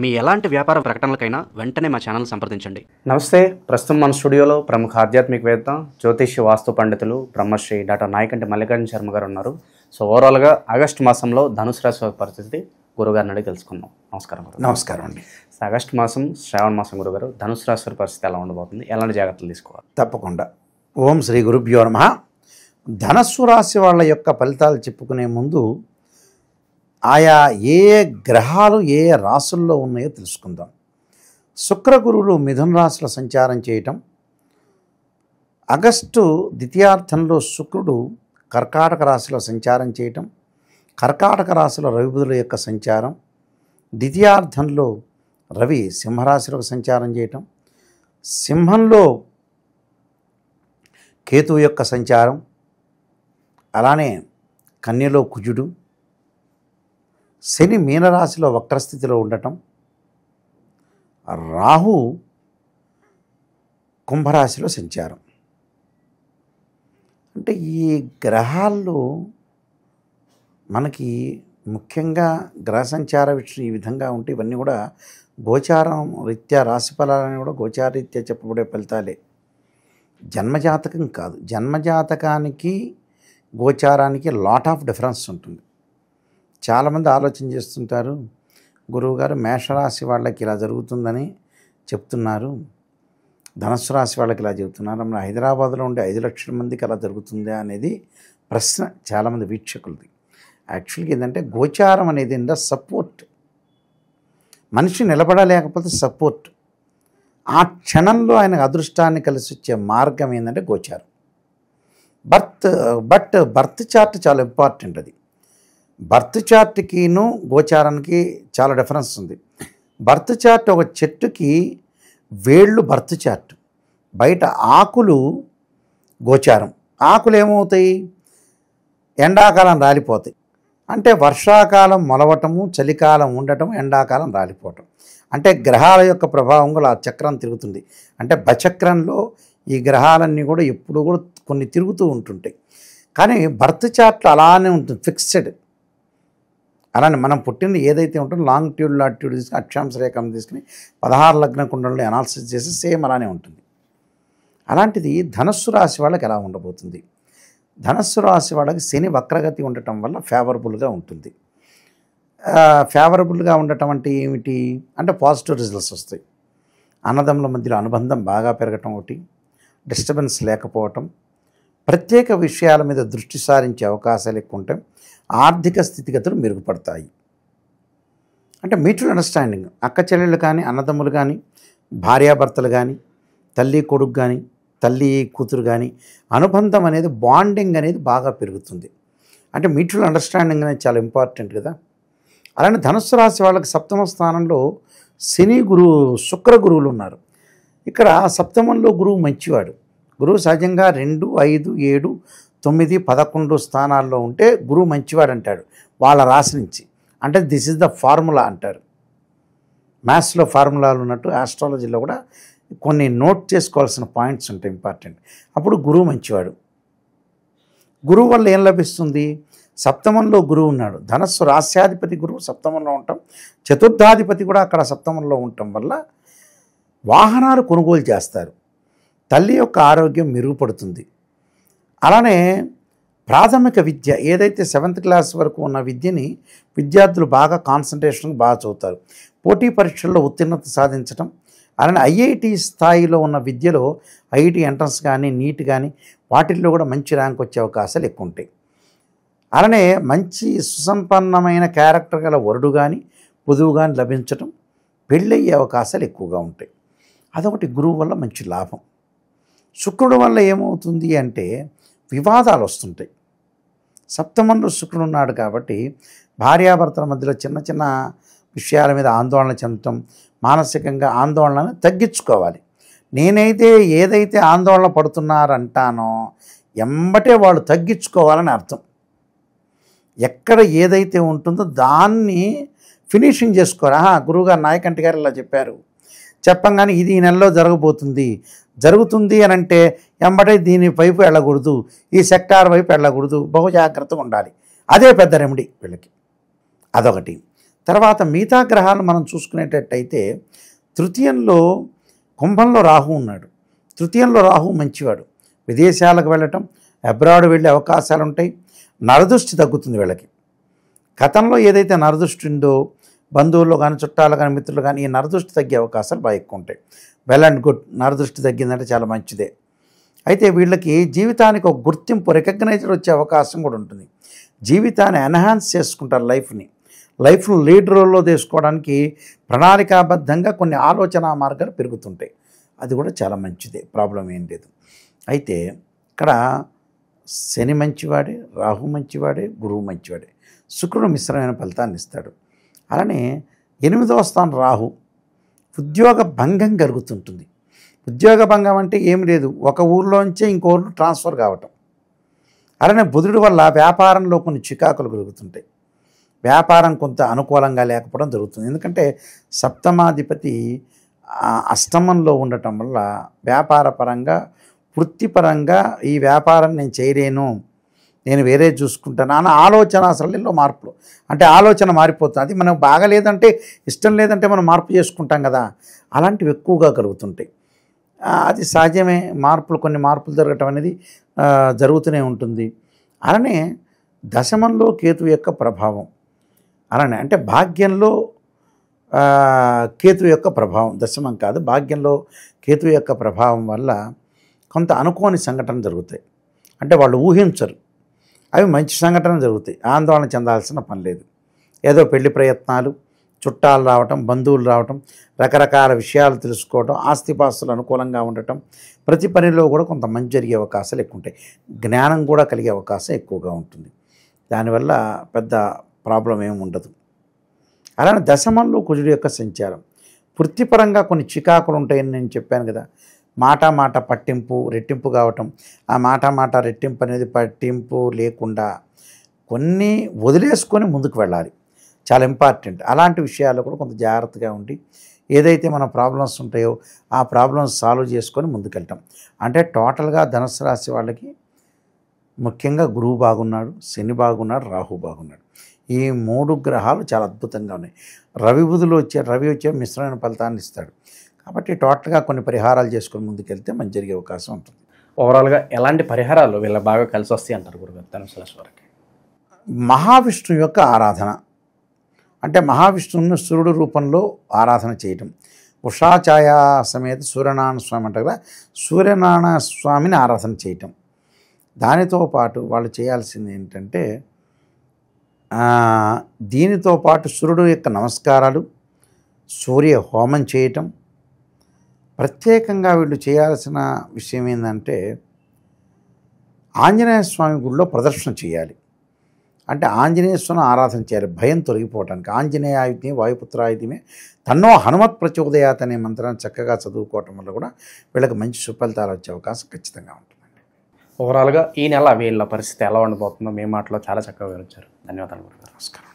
మీ ఎలాంటి వ్యాపార ప్రకటనలకైనా వెంటనే మా ఛానల్ సంప్రదించండి. నమస్తే. ప్రస్తుతం మన స్టూడియోలో ప్రముఖ ఆధ్యాత్మికవేత్త, జ్యోతిష్య వాస్తు పండితులు బ్రహ్మశ్రీ డాక్టర్ నాయకంటి మల్లికార్జున శర్మ గారు ఉన్నారు. సో ఓవరాల్గా ఆగస్టు మాసంలో ధనుసు రాశి పరిస్థితి గురుగారిని అడిగి తెలుసుకుందాం. నమస్కారం. నమస్కారం అండి. ఆగస్టు మాసం శ్రావణ మాసం గురుగారు, ధనుసు రాశి పరిస్థితి ఎలా ఉండబోతుంది, ఎలాంటి జాగ్రత్తలు తీసుకోవాలి? తప్పకుండా. ఓం శ్రీ గురుభ్యో నమః. ధనస్సు రాశి వాళ్ళ యొక్క ఫలితాలు చెప్పుకునే ముందు ఆయా ఏ గ్రహాలు ఏ రాశుల్లో ఉన్నాయో తెలుసుకుందాం. శుక్ర గురువులు మిథున రాశిలో సంచారం చేయటం, ఆగస్టు ద్వితీయార్థంలో శుక్రుడు కర్కాటక రాశిలో సంచారం చేయటం, కర్కాటక రాశిలో రవి బుధుల యొక్క సంచారం, ద్వితీయార్థంలో రవి సింహరాశిలో సంచారం చేయటం, సింహంలో కేతువు యొక్క సంచారం, అలానే కన్యలో కుజుడు, శని మీనరాశిలో వక్రస్థితిలో ఉండటం, రాహు కుంభరాశిలో సంచారం. అంటే ఈ గ్రహాల్లో మనకి ముఖ్యంగా గ్రహ సంచార విషయం ఈ విధంగా ఉంటే ఇవన్నీ కూడా గోచారం రీత్యా రాశి ఫలాలని కూడా గోచార రీత్యా చెప్పబడే ఫలితాలే, జన్మజాతకం కాదు. జన్మజాతకానికి గోచారానికి లాట్ ఆఫ్ డిఫరెన్స్ ఉంటుంది. చాలామంది ఆలోచన చేస్తుంటారు, గురువుగారు మేషరాశి వాళ్ళకి ఇలా జరుగుతుందని చెప్తున్నారు, ధనుస్సు రాశి వాళ్ళకి ఇలా చెబుతున్నారు, మన హైదరాబాద్లో ఉండే 5 లక్షల మందికి అలా జరుగుతుందా అనేది ప్రశ్న చాలామంది వీక్షకులది. యాక్చువల్గా ఏంటంటే గోచారం అనేది ఏంటంటే సపోర్ట్. మనిషి నిలబడలేకపోతే సపోర్ట్. ఆ క్షణంలో ఆయనకు అదృష్టాన్ని కలిసి వచ్చే మార్గం ఏంటంటే గోచారం. బర్త్ చార్ట్ చాలా ఇంపార్టెంట్. అది బర్త్ చార్ట్కిను గోచారానికి చాలా డిఫరెన్స్ ఉంది. బర్త్ చార్ట్ ఒక చెట్టుకి వేళ్ళు బర్త్ చార్ట్, బయట ఆకులు గోచారం. ఆకులు ఏమవుతాయి? ఎండాకాలం రాలిపోతాయి. అంటే వర్షాకాలం మొలవటము, చలికాలం ఉండటం, ఎండాకాలం రాలిపోవటం. అంటే గ్రహాల యొక్క ప్రభావం కూడా ఆ చక్రం తిరుగుతుంది. అంటే బచక్రంలో ఈ గ్రహాలన్నీ కూడా ఎప్పుడు కూడా కొన్ని తిరుగుతూ ఉంటుంటాయి. కానీ బర్త్ చార్ట్లో అలానే ఉంటుంది, ఫిక్స్డ్. అలానే మనం పుట్టింది ఏదైతే ఉంటుందో లాంగిట్యూడ్ లాటిట్యూడ్ తీసుకుని అక్షాంశ రేఖను తీసుకుని 16 లగ్న కుండలని అనాలిసిస్ చేసి సేమ్ అలానే ఉంటుంది. అలాంటిది ధనస్సు రాశి వాళ్ళకి ఎలా ఉండబోతుంది? ధనస్సు రాశి వాళ్ళకి శని వక్రగతి ఉండటం వల్ల ఫేవరబుల్గా ఉంటుంది. ఫేవరబుల్గా ఉండటం అంటే ఏమిటి అంటే పాజిటివ్ రిజల్ట్స్ వస్తాయి. అన్నదమ్ముల మధ్యలో అనుబంధం బాగా పెరగటం, ఒకటి డిస్టర్బెన్స్ లేకపోవటం, ప్రత్యేక విషయాల మీద దృష్టి సారించే అవకాశాలు ఎక్కువ ఉంటాయి, ఆర్థిక స్థితిగతులు మెరుగుపడతాయి. అంటే మ్యూచువల్ అండర్స్టాండింగ్, అక్క చెల్లెళ్ళు కానీ, అన్నదమ్ములు కానీ, భార్యాభర్తలు కానీ, తల్లి కొడుకు కానీ, తల్లి కూతురు కానీ, అనుబంధం అనేది, బాండింగ్ అనేది బాగా పెరుగుతుంది. అంటే మ్యూచువల్ అండర్స్టాండింగ్ అనేది చాలా ఇంపార్టెంట్ కదా. అలానే ధనుస్సు రాశి వాళ్ళకి సప్తమ స్థానంలో శని గురువు, శుక్ర గురువులు ఉన్నారు. ఇక్కడ సప్తమంలో గురువు మంచివాడు. గురువు సహజంగా 2, 5, 7, 9, 11 స్థానాల్లో ఉంటే గురువు మంచివాడు అంటాడు వాళ్ళ రాశి నుంచి. అంటే దిస్ ఇస్ ద ఫార్ములా అంటారు. మ్యాథ్స్లో ఫార్ములాలు ఉన్నట్టు ఆస్ట్రాలజీలో కూడా కొన్ని నోట్ చేసుకోవాల్సిన పాయింట్స్ ఉంటాయి ఇంపార్టెంట్. అప్పుడు గురువు మంచివాడు. గురువు వల్ల ఏం లభిస్తుంది? సప్తమంలో గురువు ఉన్నాడు. ధనస్సు రాశ్యాధిపతి గురువు సప్తమంలో ఉండటం, చతుర్థాధిపతి కూడా అక్కడ సప్తమంలో ఉండటం వల్ల వాహనాలు కొనుగోలు చేస్తారు. తల్లి యొక్క ఆరోగ్యం మెరుగుపడుతుంది. అలానే ప్రాథమిక విద్య ఏదైతే 7th క్లాస్ వరకు ఉన్న విద్యని విద్యార్థులు బాగా కాన్సన్ట్రేషన్ బాగా చదువుతారు. పోటీ పరీక్షల్లో ఉత్తీర్ణత సాధించడం, అలానే ఐఐటి స్థాయిలో ఉన్న విద్యలో ఐఐటి ఎంట్రన్స్ కానీ, నీట్ కానీ వాటిల్లో కూడా మంచి ర్యాంక్ వచ్చే అవకాశాలు ఎక్కువ ఉంటాయి. అలానే మంచి సుసంపన్నమైన క్యారెక్టర్ గల వరుడు కానీ, వధువు కానీ లభించడం, పెళ్ళయ్యే అవకాశాలు ఎక్కువగా ఉంటాయి. అదొకటి గురువు వల్ల మంచి లాభం. శుక్రుడు వల్ల ఏమవుతుంది అంటే వివాదాలు వస్తుంటాయి. సప్తమంలో శుక్రుడు ఉన్నాడు కాబట్టి భార్యాభర్తల మధ్యలో చిన్న చిన్న విషయాల మీద ఆందోళన చెందటం, మానసికంగా ఆందోళనను తగ్గించుకోవాలి. నేనైతే ఏదైతే ఆందోళన పడుతున్నారంటానో ఎంబటే వాళ్ళు తగ్గించుకోవాలని అర్థం. ఎక్కడ ఏదైతే ఉంటుందో దాన్ని ఫినిషింగ్ చేసుకోరా. గురువుగారు నాయకంటి గారు ఇలా చెప్పారు, చెప్పంగానే ఇది ఈ నెలలో జరుగుతుంది అని అంటే ఎంబటే దీని వైపు వెళ్ళకూడదు, ఈ సెక్టార్ వైపు వెళ్ళకూడదు, బహు జాగ్రత్తగా ఉండాలి. అదే పెద్ద రెమెడీ వీళ్ళకి. అదొకటి. తర్వాత మిగతా గ్రహాలు మనం చూసుకునేటట్టయితే తృతీయంలో కుంభంలో రాహు ఉన్నాడు. తృతీయంలో రాహు మంచివాడు. విదేశాలకు వెళ్ళటం, అబ్రాడ్ వెళ్ళే అవకాశాలు ఉంటాయి. నరదృష్టి తగ్గుతుంది వీళ్ళకి. గతంలో ఏదైతే నరదృష్టి ఉందో బంధువుల్లో కానీ చుట్టాలు కానీ మిత్రులు కానీ ఈ నరదృష్టి తగ్గే అవకాశాలు బాగా ఎక్కువ ఉంటాయి. వెల్ అండ్ గుడ్, నరదృష్టి తగ్గిందంటే చాలా మంచిదే. అయితే వీళ్ళకి జీవితానికి ఒక గుర్తింపు, రికగ్నైజర్ వచ్చే అవకాశం కూడా ఉంటుంది. జీవితాన్ని ఎన్హాన్స్ చేసుకుంటారు. లైఫ్ను లీడ్ రోల్లో తీసుకోవడానికి ప్రణాళికాబద్ధంగా కొన్ని ఆలోచన మార్గాలు పెరుగుతుంటాయి. అది కూడా చాలా మంచిదే, ప్రాబ్లం ఏం లేదు. అయితే ఇక్కడ శని మంచివాడే, రాహు మంచివాడే, గురువు మంచివాడే, శుక్రుడు మిశ్రమైన ఫలితాన్ని ఇస్తాడు. అలానే 8వ స్థానం రాహు, ఉద్యోగ భంగం కలుగుతుంటుంది. ఉద్యోగ భంగం అంటే ఏమి లేదు, ఒక ఊర్లోంచే ఇంకో ఊరు ట్రాన్స్ఫర్ కావటం. అలానే బుధుడి వల్ల వ్యాపారంలో కొన్ని చికాకులు కలుగుతుంటాయి. వ్యాపారం కొంత అనుకూలంగా లేకపోవడం జరుగుతుంది. ఎందుకంటే సప్తమాధిపతి అష్టమంలో ఉండటం వల్ల వ్యాపార పరంగా, వృత్తిపరంగా ఈ వ్యాపారం నేను చేయలేను, నేను వేరే చూసుకుంటాను అన్న ఆలోచన అసలు మార్పులు. అంటే ఆలోచన మారిపోతుంది. అది మనకు బాగలేదంటే, ఇష్టం లేదంటే మనం మార్పు చేసుకుంటాం కదా, అలాంటివి ఎక్కువగా కలుగుతుంటాయి. అది సహజమే. కొన్ని మార్పులు జరగటం అనేది జరుగుతూనే ఉంటుంది. అలానే దశమంలో కేతు యొక్క ప్రభావం, అలానే అంటే భాగ్యంలో కేతు యొక్క ప్రభావం, దశమం కాదు, భాగ్యంలో కేతు యొక్క ప్రభావం వల్ల కొంత అనుకోని సంఘటనలు జరుగుతాయి. అంటే వాళ్ళు ఊహించరు, అవి మంచి సంఘటనలు జరుగుతాయి. ఆందోళన చెందాల్సిన పని లేదు. ఏదో పెళ్లి ప్రయత్నాలు, చుట్టాలు రావటం, బంధువులు రావటం, రకరకాల విషయాలు తెలుసుకోవటం, ఆస్తిపాస్తులు అనుకూలంగా ఉండటం, ప్రతి పనిలో కూడా కొంత మంచి జరిగే అవకాశాలు ఎక్కువ ఉంటాయి. జ్ఞానం కూడా కలిగే అవకాశం ఎక్కువగా ఉంటుంది. దానివల్ల పెద్ద ప్రాబ్లం ఏమి ఉండదు. అలానే దశమంలో కుజుడు యొక్క సంచారం, వృత్తిపరంగా కొన్ని చికాకులు ఉంటాయని నేను చెప్పాను కదా. మాట పట్టింపు రెట్టింపు కావటం, ఆ మాట రెట్టింపు అనేది పట్టింపు లేకుండా కొన్ని వదిలేసుకొని ముందుకు వెళ్ళాలి, చాలా ఇంపార్టెంట్. అలాంటి విషయాల్లో కూడా కొంత జాగ్రత్తగా ఉండి ఏదైతే మన ప్రాబ్లమ్స్ ఉంటాయో ఆ ప్రాబ్లమ్స్ సాల్వ్ చేసుకొని ముందుకెళ్తాం. అంటే టోటల్గా ధనుసు రాశి వాళ్ళకి ముఖ్యంగా గురువు బాగున్నాడు, శని బాగున్నాడు, రాహు బాగున్నాడు. ఈ 3 గ్రహాలు చాలా అద్భుతంగా ఉన్నాయి. రవి వచ్చే మిశ్రమైన ఫలితాన్ని ఇస్తాడు. కాబట్టి టోటల్గా కొన్ని పరిహారాలు చేసుకొని ముందుకెళ్తే మంచి జరిగే అవకాశం ఉంటుంది. ఓవరాల్గా ఎలాంటి పరిహారాలు వీళ్ళ బాగా కలిసి వస్తాయి అంటారు గురుగారు ధనుసు రాశి వారికి? మహావిష్ణువు యొక్క ఆరాధన, అంటే మహావిష్ణువును సూర్యుడు రూపంలో ఆరాధన చేయటం. ఉషాఛాయ సమేత సూర్యనారాయణ స్వామి అంటారు కదా, సూర్యనారాయణ స్వామిని ఆరాధన చేయటం. దానితో పాటు వాళ్ళు చేయాల్సింది ఏంటంటే దీనితో పాటు సూర్యుడు యొక్క నమస్కారాలు, సూర్య హోమం చేయటం. ప్రత్యేకంగా వీళ్ళు చేయాల్సిన విషయం ఏంటంటే ఆంజనేయ స్వామి గుడిలో ప్రదర్శన చేయాలి. అంటే ఆంజనేయ స్వామిని ఆరాధన చేయాలి, భయం తొలగిపోవటానికి. ఆంజనేయాయుధి వాయుపుత్రాయుధమే తన్నో హనుమత్ ప్రచోదయాత్ అనే మంత్రాన్ని చక్కగా చదువుకోవటం వల్ల కూడా వీళ్ళకి మంచి సుఫలితాలు వచ్చే అవకాశం ఖచ్చితంగా ఉంటుందండి. ఓవరాల్గా ఈ నెల వీళ్ళ పరిస్థితి ఎలా ఉండబోతుందో మీ మాటలో చాలా చక్కగా వివరించారు. ధన్యవాదాలు గురుగారు. నమస్కారం.